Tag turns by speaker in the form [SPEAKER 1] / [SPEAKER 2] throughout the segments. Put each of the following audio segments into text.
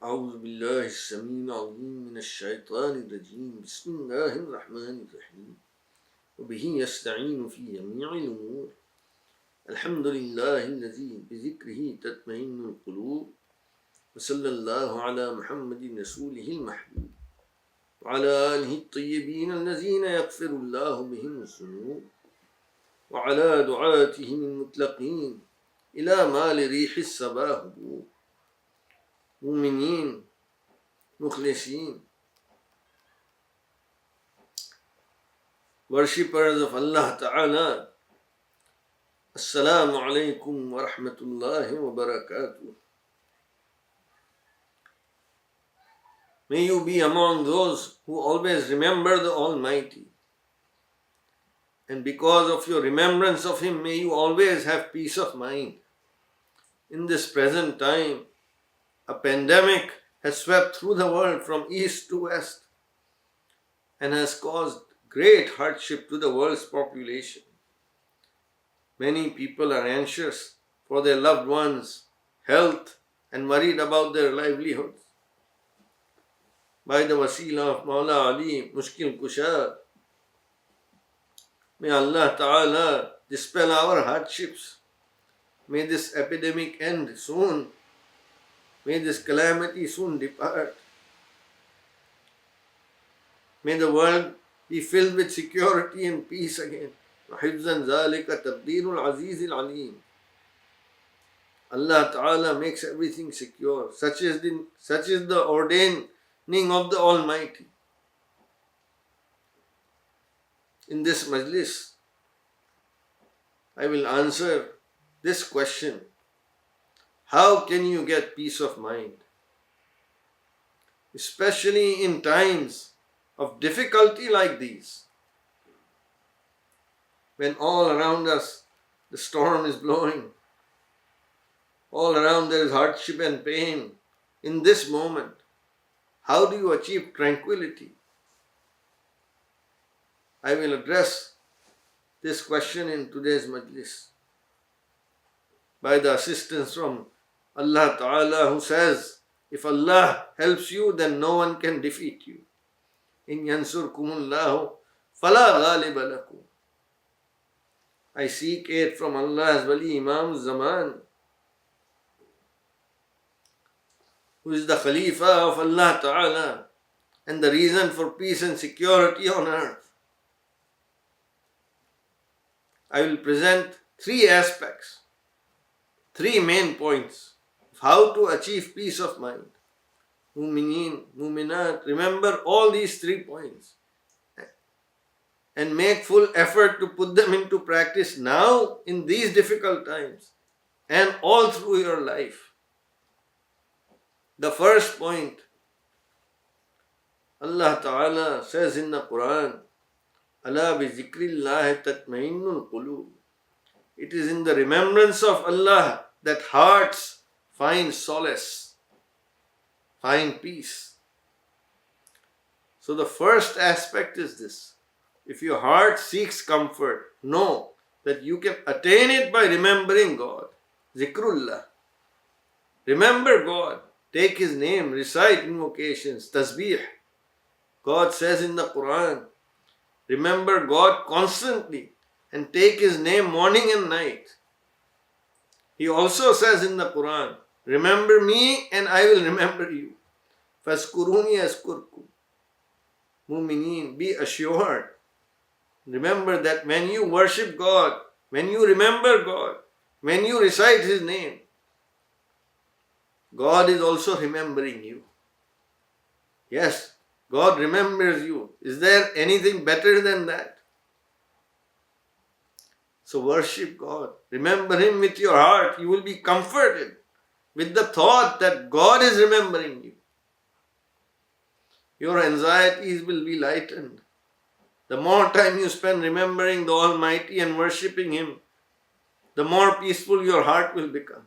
[SPEAKER 1] أعوذ بالله السميع العليم من الشيطان الرجيم بسم الله الرحمن الرحيم وبه يستعين في جميع الأمور الحمد لله الذي بذكره تطمئن القلوب وصلى الله على محمد رسوله المحبوب وعلى آله الطيبين الذين يغفر الله بهم الذنوب وعلى دعاتهم المطلقين إلى مال ريح الصباح هبوب Mu'minin, Mukhlisin, worshippers of Allah Ta'ala, Assalamu alaikum wa rahmatullahi wa barakatuh. May you be among those who always remember the Almighty. And because of your remembrance of Him, may you always have peace of mind. In this present time, a pandemic has swept through the world from east to west and has caused great hardship to the world's population. Many people are anxious for their loved ones' health and worried about their livelihoods. By the wasila of Mawla Ali, Mushkil Kusha, may Allah Ta'ala dispel our hardships. May this epidemic end soon. May this calamity soon depart. May the world be filled with security and peace again. وَحِفْظًا ذَلِكَ تَبْدِيلُ الْعَزِيزِ الْعَلِيمِ. Allah Ta'ala makes everything secure. Such is the ordaining of the Almighty. In this majlis, I will answer this question. How can you get peace of mind? Especially in times of difficulty like these. When all around us the storm is blowing. All around there is hardship and pain. In this moment, how do you achieve tranquility? I will address this question in today's majlis by the assistance from Allah Ta'ala, who says, if Allah helps you, then no one can defeat you. In yansurkumullahu fala ghaliba lakum. I seek aid from Allah as Wali Imam Zaman, who is the Khalifa of Allah Ta'ala and the reason for peace and security on earth. I will present three aspects, three main points of how to achieve peace of mind. Mu'mineen, Mu'minat, remember all these 3 points and make full effort to put them into practice now in these difficult times and all through your life. The first point, Allah Ta'ala says in the Quran, Ala bi zikrillahi tatma'innul qulub. It is in the remembrance of Allah that hearts find solace, find peace. So the first aspect is this. If your heart seeks comfort, know that you can attain it by remembering God. Zikrullah. Remember God. Take His name, recite invocations, tasbih. God says in the Quran, remember God constantly and take His name morning and night. He also says in the Quran, remember me and I will remember you. Faskuruni askurkum. Mu'mineen, be assured. Remember that when you worship God, when you remember God, when you recite His name, God is also remembering you. Yes, God remembers you. Is there anything better than that? So worship God. Remember Him with your heart. You will be comforted with the thought that God is remembering you. Your anxieties will be lightened. The more time you spend remembering the Almighty and worshipping Him, the more peaceful your heart will become.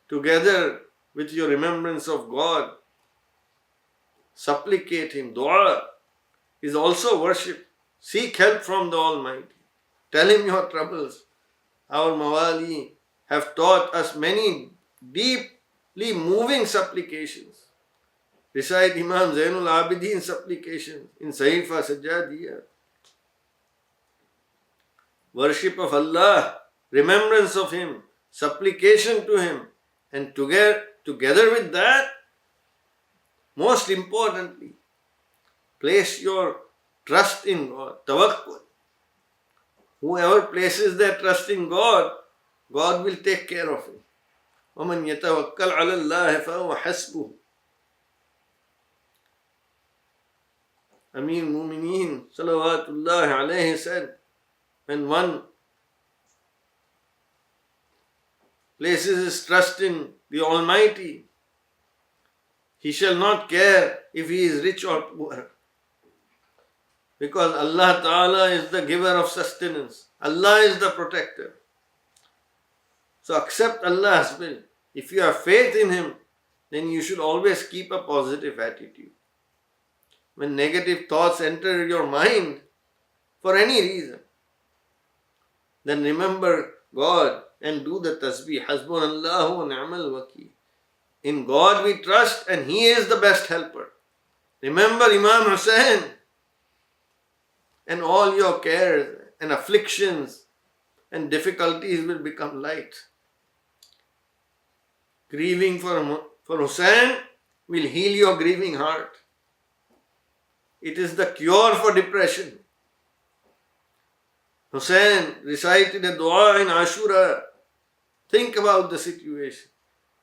[SPEAKER 1] Together with your remembrance of God, supplicate Him. Dua is also worship. Seek help from the Almighty. Tell Him your troubles. Our Mawali have taught us many deep moving supplications. Recite Imam Zainul Abidin's supplications in Sahifa Sajjadiyah. Worship of Allah, remembrance of Him, supplication to Him, and together with that, most importantly, place your trust in God, tawakkul. Whoever places their trust in God, God will take care of him. وَمَنْ يَتَوَكَّلْ عَلَى اللَّهِ فَهُوَ حَسْبُهُ. Amir Mumineen Salawatullahi alayhi said, when one places his trust in the Almighty, he shall not care if he is rich or poor. Because Allah Ta'ala is the giver of sustenance. Allah is the protector. So accept Allah's will. If you have faith in Him, then you should always keep a positive attitude. When negative thoughts enter your mind, for any reason, then remember God and do the tasbih. Hasbunallahu wa ni'mal wakeel. In God we trust and He is the best helper. Remember Imam Hussain, and all your cares and afflictions and difficulties will become light. Grieving for Hussain will heal your grieving heart. It is the cure for depression. Hussain recited a dua in Ashura. Think about the situation.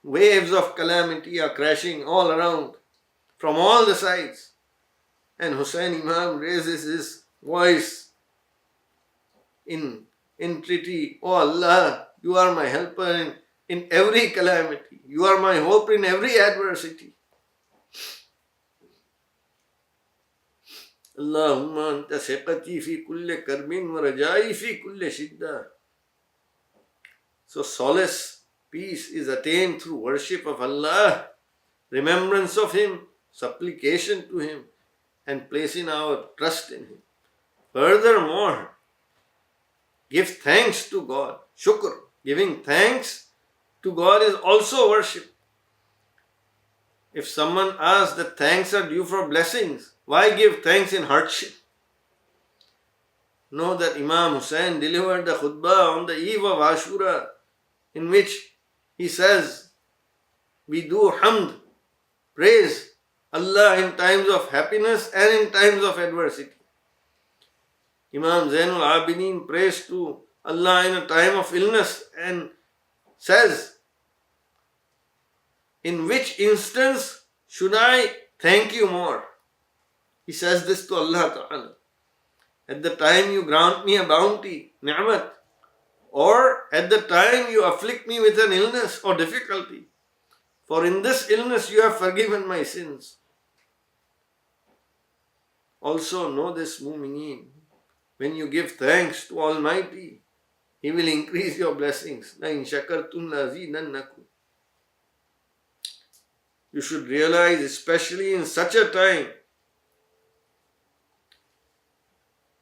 [SPEAKER 1] Waves of calamity are crashing all around, from all the sides. And Hussain Imam raises his voice in entreaty, "Oh Allah, you are my helper in every calamity. You are my hope in every adversity. Allahumma anta siqati fi kulli karbin wa rajai fi kulli shiddah." So solace, peace is attained through worship of Allah, remembrance of Him, supplication to Him, and placing our trust in Him. Furthermore, give thanks to God. Shukr, giving thanks to God is also worship. If someone asks that thanks are due for blessings, why give thanks in hardship? Know that Imam Hussain delivered the khutbah on the eve of Ashura, in which he says, we do hamd, praise Allah in times of happiness and in times of adversity. Imam Zainul Abidin prays to Allah in a time of illness and says, in which instance should I thank you more? He says this to Allah Ta'ala. At the time you grant me a bounty, ni'mat, or at the time you afflict me with an illness or difficulty. For in this illness you have forgiven my sins. Also know this, mu'mineen. When you give thanks to Almighty, He will increase your blessings. لَإِن شَكَرْتُمْ لَأَزِيدَنَّكُمْ. You should realize, especially in such a time,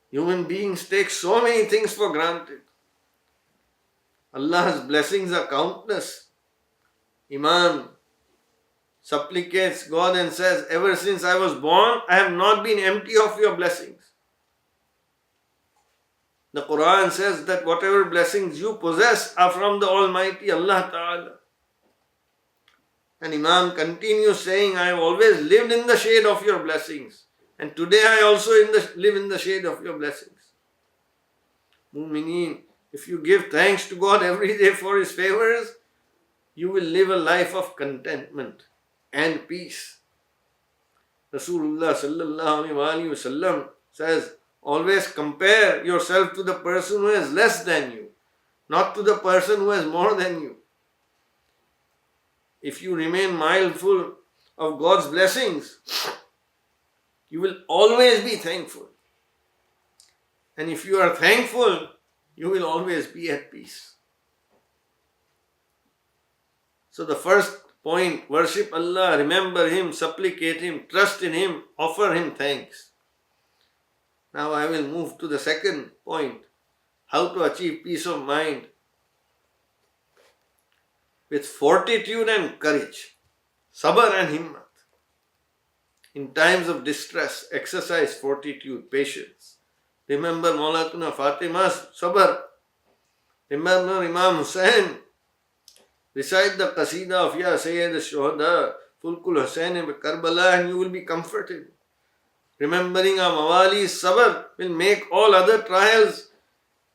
[SPEAKER 1] human beings take so many things for granted. Allah's blessings are countless. Imam supplicates God and says, ever since I was born, I have not been empty of your blessings. The Quran says that whatever blessings you possess are from the Almighty Allah Ta'ala. And Imam continues saying, I have always lived in the shade of your blessings. And today I also live in the shade of your blessings. Mu'mineen, if you give thanks to God every day for His favors, you will live a life of contentment and peace. Rasulullah sallallahu alaihi wasallam says, always compare yourself to the person who has less than you, not to the person who has more than you. If you remain mindful of God's blessings, you will always be thankful. And if you are thankful, you will always be at peace. So the first point, worship Allah, remember Him, supplicate Him, trust in Him, offer Him thanks. Now I will move to the second point, how to achieve peace of mind. with fortitude and courage, sabr and himmat. In times of distress, exercise fortitude, patience. Remember Maulatuna Fatima's sabr. Remember Imam Hussain. Recite the Qasida of Ya Sayyid al-Shuhada, Fulkul Hussain of Karbala, and you will be comforted. Remembering our Mawali's sabr will make all other trials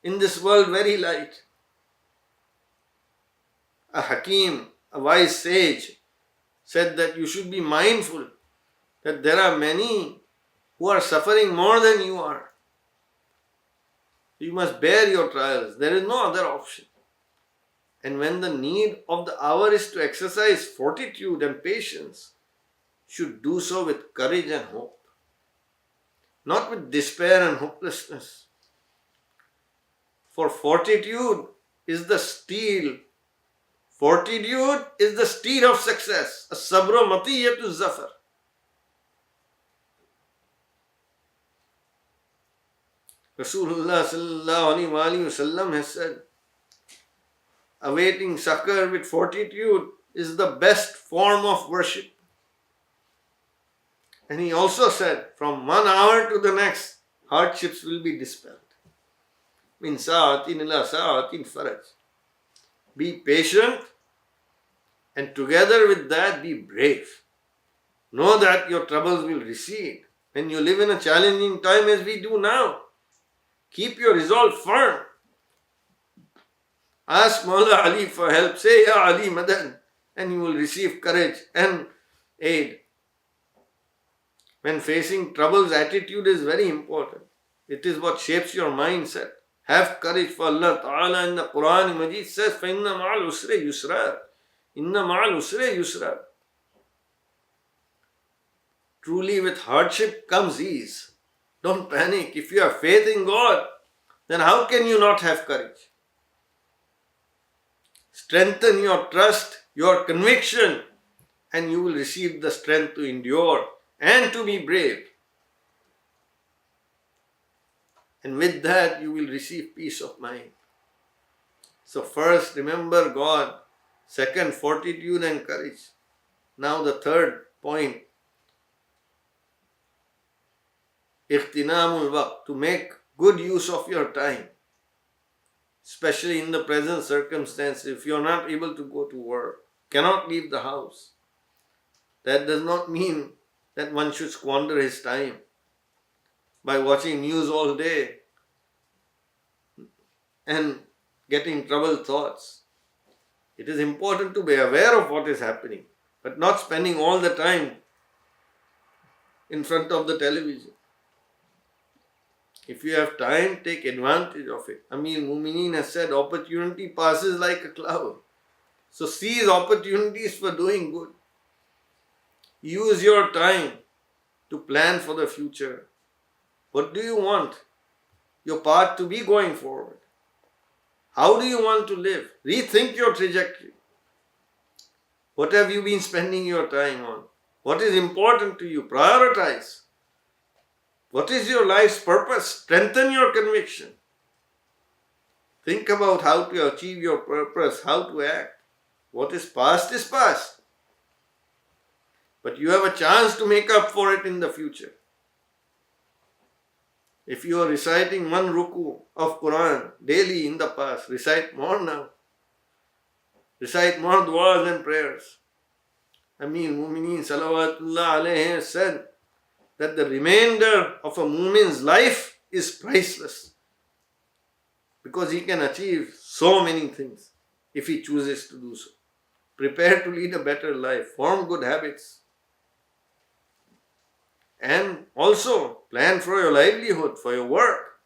[SPEAKER 1] in this world very light. A Hakim, a wise sage, said that you should be mindful that there are many who are suffering more than you are. You must bear your trials. There is no other option. And when the need of the hour is to exercise fortitude and patience, should do so with courage and hope, not with despair and hopelessness. For fortitude is the steel. Fortitude is the steed of success. As-sabru matiyatu zafar. Rasulullah sallallahu alaihi wasallam has said, awaiting succor with fortitude is the best form of worship. And he also said, from 1 hour to the next, hardships will be dispelled. Min sa'atin ila sa'atin faraj. Be patient, and together with that, be brave. Know that your troubles will recede. When you live in a challenging time as we do now, keep your resolve firm. Ask Mawla Ali for help. Say, Ya Ali Madan, and you will receive courage and aid. When facing troubles, attitude is very important. It is what shapes your mindset. Have courage, for Allah Ta'ala in the Quran Majid says, فَإِنَّ مَعَ الْعُسْرِ يُسْرًا. إِنَّ مَعَ الْعُسْرِ يُسْرًا. Truly with hardship comes ease. Don't panic. If you have faith in God, then how can you not have courage? Strengthen your trust, your conviction, and you will receive the strength to endure and to be brave. And with that, you will receive peace of mind. So first, remember God. Second, fortitude and courage. Now the third point, ikhtinamul waqt, to make good use of your time. Especially in the present circumstances, if you are not able to go to work, cannot leave the house. That does not mean that one should squander his time by watching news all day and getting troubled thoughts. It is important to be aware of what is happening, but not spending all the time in front of the television. If you have time, take advantage of it. Amir Mumineen has said, opportunity passes like a cloud. So seize opportunities for doing good. Use your time to plan for the future. What do you want your path to be going forward? How do you want to live? Rethink your trajectory. What have you been spending your time on? What is important to you? Prioritize. What is your life's purpose? Strengthen your conviction. Think about how to achieve your purpose, how to act. What is past is past. But you have a chance to make up for it in the future. If you are reciting one ruku of Quran daily in the past, recite more now. Recite more du'as and prayers. Amir Mumineen Salawatullah alayhi said that the remainder of a mu'min's life is priceless, because he can achieve so many things if he chooses to do so. Prepare to lead a better life, form good habits, and also plan for your livelihood, for your work.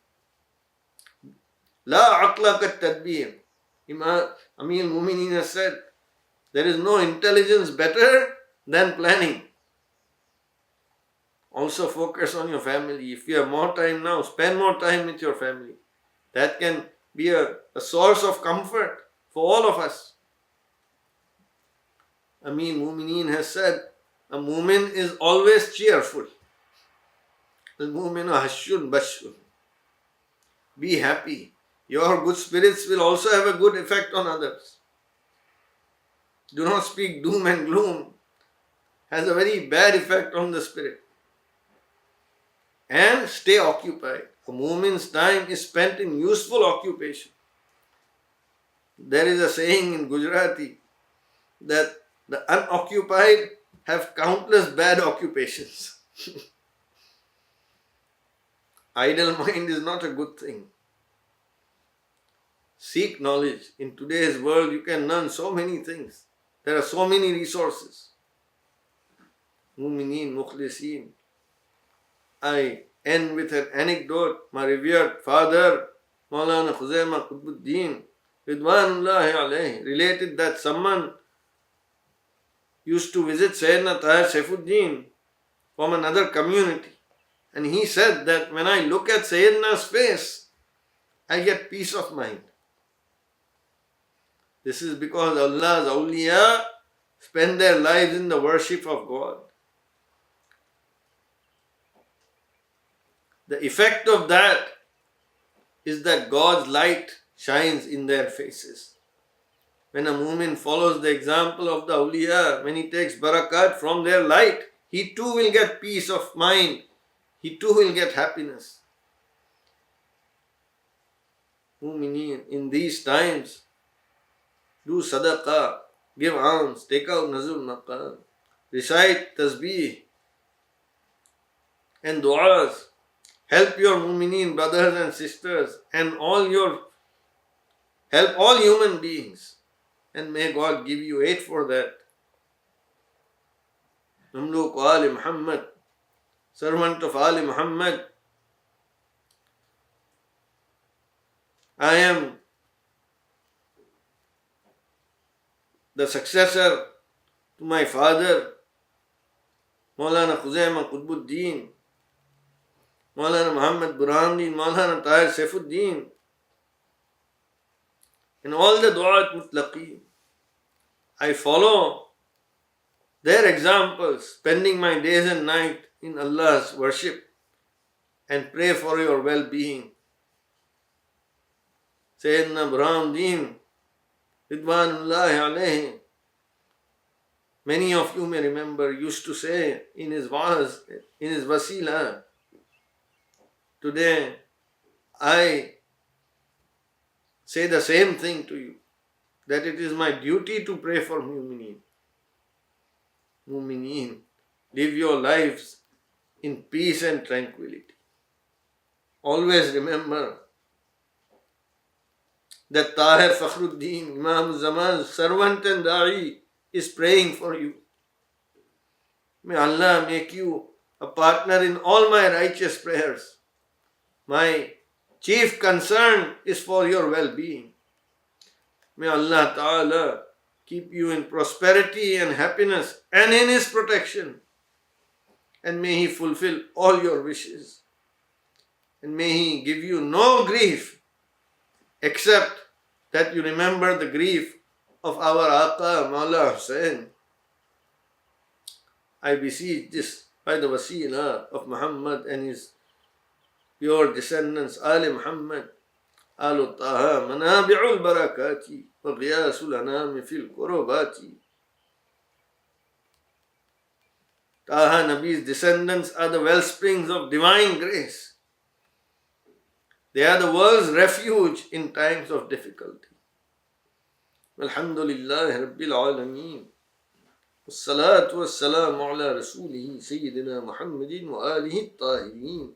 [SPEAKER 1] La aqla kat tadbir. Amir Mumineen has said, there is no intelligence better than planning. Also focus on your family. If you have more time now, spend more time with your family. That can be a source of comfort for all of us. Amir Mumineen has said, a mu'min is always cheerful. Al-mu'minu hashun bashun. Be happy. Your good spirits will also have a good effect on others. Do not speak doom and gloom. Has a very bad effect on the spirit. And stay occupied. A mu'min's time is spent in useful occupation. There is a saying in Gujarati that the unoccupied have countless bad occupations. Idle mind is not a good thing. Seek knowledge. In today's world, you can learn so many things. There are so many resources. Mu'mineen, mukhlisin. I end with an anecdote. My revered father, Maulana Khuzaima Qutbuddin, Ridwanullahi alayhi, related that someone used to visit Syedna TUS from another community. And he said that when I look at Syedna's face, I get peace of mind. This is because Allah's awliya spend their lives in the worship of God. The effect of that is that God's light shines in their faces. When a mu'min follows the example of the awliya, when he takes barakat from their light, he too will get peace of mind. He too will get happiness. Mu'mineen, in these times, do sadaqah, give alms, take out nazul maqam, recite tasbih and du'as, help your mu'mineen brothers and sisters and help all human beings, and may God give you aid for that. Mamluk Ali Muhammad, servant of Ali Muhammad, I am the successor to my father, Maulana Khuzaima Qutbuddin, Maulana Muhammad Burhanuddin, Maulana Tahir Saifuddin, and all the Dawat Mutlaqeen. I follow their examples, spending my days and night in Allah's worship, and pray for your well-being. Syedna Burhanuddin, Ridwanullahi alayhi, many of you may remember, used to say in his wa'az, in his wasila, today I say the same thing to you, that it is my duty to pray for mu'mineen. Mu'mineen, live your lives in peace and tranquility. Always remember that Tahir Fakhruddin, Imam Zaman's servant and da'i, is praying for you. May Allah make you a partner in all my righteous prayers. My chief concern is for your well-being. May Allah Ta'ala keep you in prosperity and happiness and in His protection. And may He fulfill all your wishes. And may He give you no grief except that you remember the grief of our Aqa Mawla Hussain. I beseech this by the wasila of Muhammad and his pure descendants, Ali Muhammad, Alu Taha, Manabi'ul Barakati, wa Ghiyasul Anami fil Kurubati. Taha Nabi's descendants are the wellsprings of divine grace. They are the world's refuge in times of difficulty. Alhamdulillah Rabbil Alameen. والصلاة والسلام على رسوله سيدنا محمد وآله الطاهرين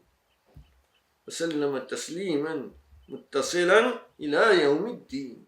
[SPEAKER 1] وسلم تسليما متصلا إلى يوم الدين.